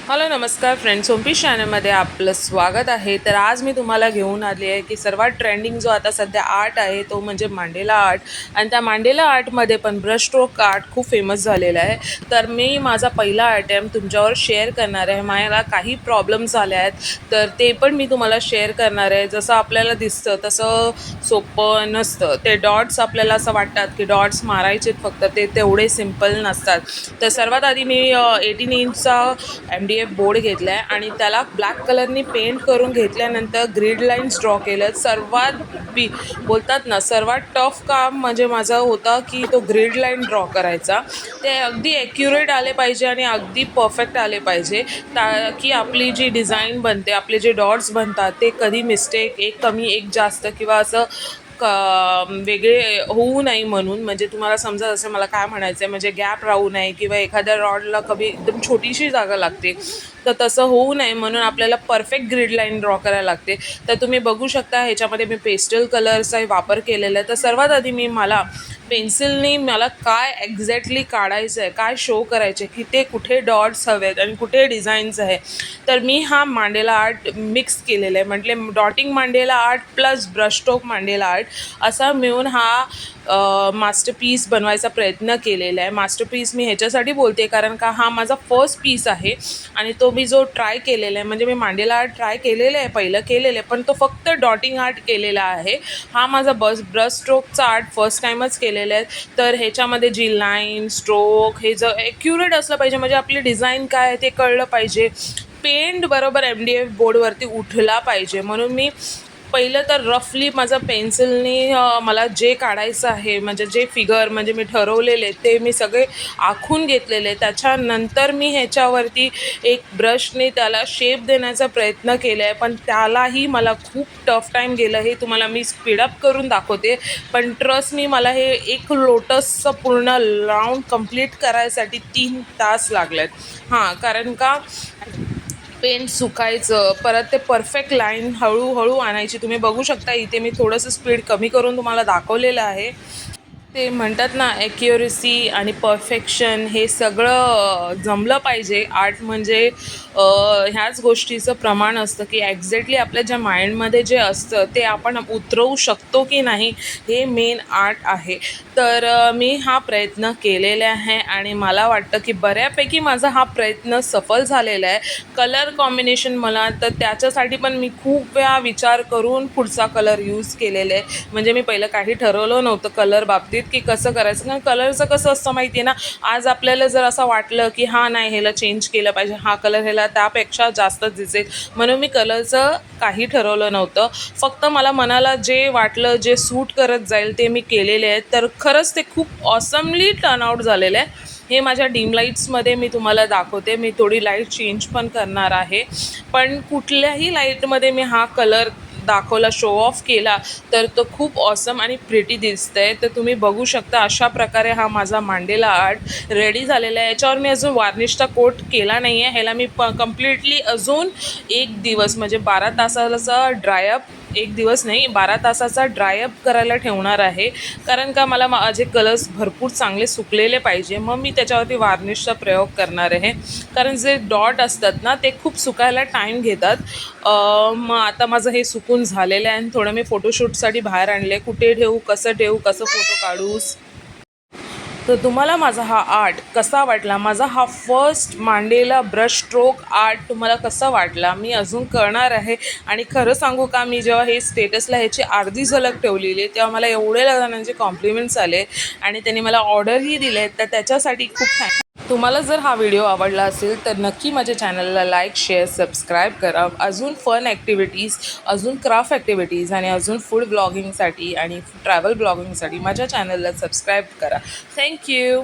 Hello नमस्कार friends, सोमपीश चॅनलमध्ये आपलं स्वागत आहे. तर आज मी तुम्हाला घेऊन आली आहे की सर्वात ट्रेंडिंग जो आता सध्या आर्ट आहे तो म्हणजे मांडेला आर्ट. आणि त्या मांडेला आर्टमध्ये पण ब्रश स्ट्रोक आर्ट खूप फेमस झालेला आहे. तर मी माझा पहिला अटेम्प्ट तुमच्यावर शेअर करणार आहे. मला काही प्रॉब्लेम्स झाले आहेत तर ते पण मी तुम्हाला शेअर करणार आहे. जसं आपल्याला दिसतं तसं सोपं नसतं. ते डॉट्स आपल्याला असं वाटतात की डॉट्स मारायचे फक्त, ते तेवढे सिम्पल नसतात. तर सर्वात आधी मी 18 इंचचा MDF बोर्ड घेतला आहे आणि त्याला ब्लॅक कलरनी पेंट करून घेतल्यानंतर ग्रीड लाईन्स ड्रॉ केलं. बोलतात ना, सर्वात टफ काम म्हणजे माझं होतं की तो ग्रीड लाईन ड्रॉ करायचा. ते अगदी ॲक्युरेट आले पाहिजे आणि अगदी परफेक्ट आले पाहिजे, की आपली जी डिझाईन बनते, आपले जे डॉट्स बनतात ते कधी मिस्टेक, एक कमी एक जास्त किंवा असं वेगळे होऊ नाही म्हणून. म्हणजे तुम्हाला समजत असेल मला काय म्हणायचं आहे, म्हणजे गॅप राहू नये किंवा एखाद्या रॉडला कधी एकदम छोटीशी जागा लागते, तर तसं होऊ नये म्हणून आपल्याला परफेक्ट ग्रीड लाईन ड्रॉ करायला लागते. तर तुम्ही बघू शकता ह्याच्यामध्ये मी पेस्टल कलर्सचा वापर केलेला आहे. तर सर्वात आधी मला पेन्सिलनी मला काय एक्झॅक्टली काढायचं आहे, काय शो करायचे, की ते कुठे डॉट्स हवेत आणि कुठे डिझाईन्स आहे. तर मी हा मांडेला आर्ट मिक्स केलेला आहे, म्हटले dotting mandala art plus brush stroke mandala art असा मिळून हा मास्टरपीस बनवायचा प्रयत्न केलेला आहे. मास्टरपीस मी ह्याच्यासाठी बोलते कारण का हा माझा फर्स्ट पीस आहे आणि तो मी जो ट्राय केलेला आहे, म्हणजे मी मांडेला आर्ट ट्राय केलेलं आहे, पहिलं केलेलं आहे, पण तो फक्त डॉटिंग आर्ट केलेला आहे. हा माझा ब्रश स्ट्रोकचा आर्ट फर्स्ट टाईमच केलेला आहे. तर ह्याच्यामध्ये जी लाईन स्ट्रोक हे जर ॲक्युरेट असलं पाहिजे, म्हणजे आपली डिझाईन काय आहे ते कळलं पाहिजे. पेंट बरोबर MDF बोर्डवरती उठला पाहिजे. म्हणून मी पहिलं तर रफली माझं पेन्सिलनी मला जे काढायचं आहे, म्हणजे जे फिगर म्हणजे मी ठरवलेले ते मी सगळे आखून घेतलेले. त्याच्यानंतर मी ह्याच्यावरती एक ब्रशने त्याला शेप देण्याचा प्रयत्न केला आहे, पण त्यालाही मला खूप टफ टाईम गेलं. हे तुम्हाला मी स्पीडअप करून दाखवते, पण ट्रस्ट मी मला हे एक लोटसचं पूर्ण राऊंड कंप्लीट करायसाठी 3 तास लागलेत. कारण का पेंट सुकायचं, परत ते परफेक्ट लाईन हळूहळू आणायची. तुम्ही बघू शकता इथे मी थोडंसं स्पीड कमी करून तुम्हाला दाखवलेलं आहे. ते म्हणतात ना, ॲक्युरसी आणि परफेक्शन हे सगळं जमलं पाहिजे. आर्ट म्हणजे ह्याच गोष्टीचं प्रमाण असतं की एक्झॅक्टली आपल्या ज्या माइंडमध्ये जे असतं ते आपण उतरवू शकतो की नाही, हे मेन आर्ट आहे. तर मी हा प्रयत्न केलेला आहे आणि मला वाटतं की बऱ्यापैकी माझा हा प्रयत्न सफल झालेला आहे. कलर कॉम्बिनेशन मला तर त्याच्यासाठी पण मी खूप वेळा विचार करून पुढचा कलर यूज केलेला आहे. म्हणजे मी पहिलं काही ठरवलं नव्हतं कलर बाबतीत की कसं करायचं. कारण कलरचं कसं असतं माहिती आहे ना, आज आपल्याला जर असं वाटलं की नाही ह्याला चेंज केलं पाहिजे, हा कलर ह्याला त्यापेक्षा जास्तच दिसेल, म्हणून मी कलरचं काही ठरवलं नव्हतं. फक्त मला मनाला जे वाटलं, जे सूट करत जाईल ते मी केलेले आहे. तर खरंच ते खूप ऑसमली टर्नआउट झालेलं आहे. हे माझ्या डीम लाईट्समध्ये मी तुम्हाला दाखवते. मी थोडी लाईट चेंज पण करणार आहे, पण कुठल्याही लाईटमध्ये मी हा कलर दाखवला, शो ऑफ केला तर तो खूप ऑसम आणि प्रिटी दिसतंय. तर तुम्ही बघू शकता अशा प्रकारे हा माझा मांडेला आर्ट रेडी झालेला आहे. याच्यावर मी अजून वार्निशचा कोट केला नाही आहे. ह्याला मी कम्प्लिटली अजून 1 दिवस म्हणजे 12 तासाचा ड्रायअप, 1 दिवस नाही 12 तासाचा ड्रायअप करायला ठेवणार आहे. कारण का मला माझे कलर्स भरपूर चांगले सुकलेले पाहिजे. मग मी त्याच्यावरती वार्निशचा प्रयोग करणार आहे. कारण जे डॉट असतात ना ते खूप सुकायला टाईम घेतात. मग आता माझं हे सुकून झालेलं आहे आणि थोडं मी फोटोशूटसाठी बाहेर आणले. कुठे ठेवू, कसं ठेवू, कसं फोटो काढूस. तर तुम्हाला माझा हा आर्ट कसा वाटला, माझा हा फर्स्ट मांडेला ब्रश स्ट्रोक आर्ट तुम्हाला कसा वाटला, मी अजून करणार आहे. आणि खरं सांगू का, मी जेव्हा हे स्टेटसला ह्याची अर्धी झलक ठेवलेली आहे तेव्हा मला एवढे जणांचे कॉम्प्लिमेंट्स आले आणि त्यांनी मला ऑर्डरही दिले. तर त्याच्यासाठी खूप तुम्हाला जर हा व्हिडिओ आवडला असेल तर नक्की माझ्या चॅनलला लाईक, शेअर, सबस्क्राईब करा. अजून फन ॲक्टिव्हिटीज, अजून क्राफ्ट ॲक्टिव्हिटीज आणि अजून फूड ब्लॉगिंगसाठी आणि ट्रॅव्हल ब्लॉगिंगसाठी माझ्या चॅनलला सबस्क्राईब करा. थँक्यू.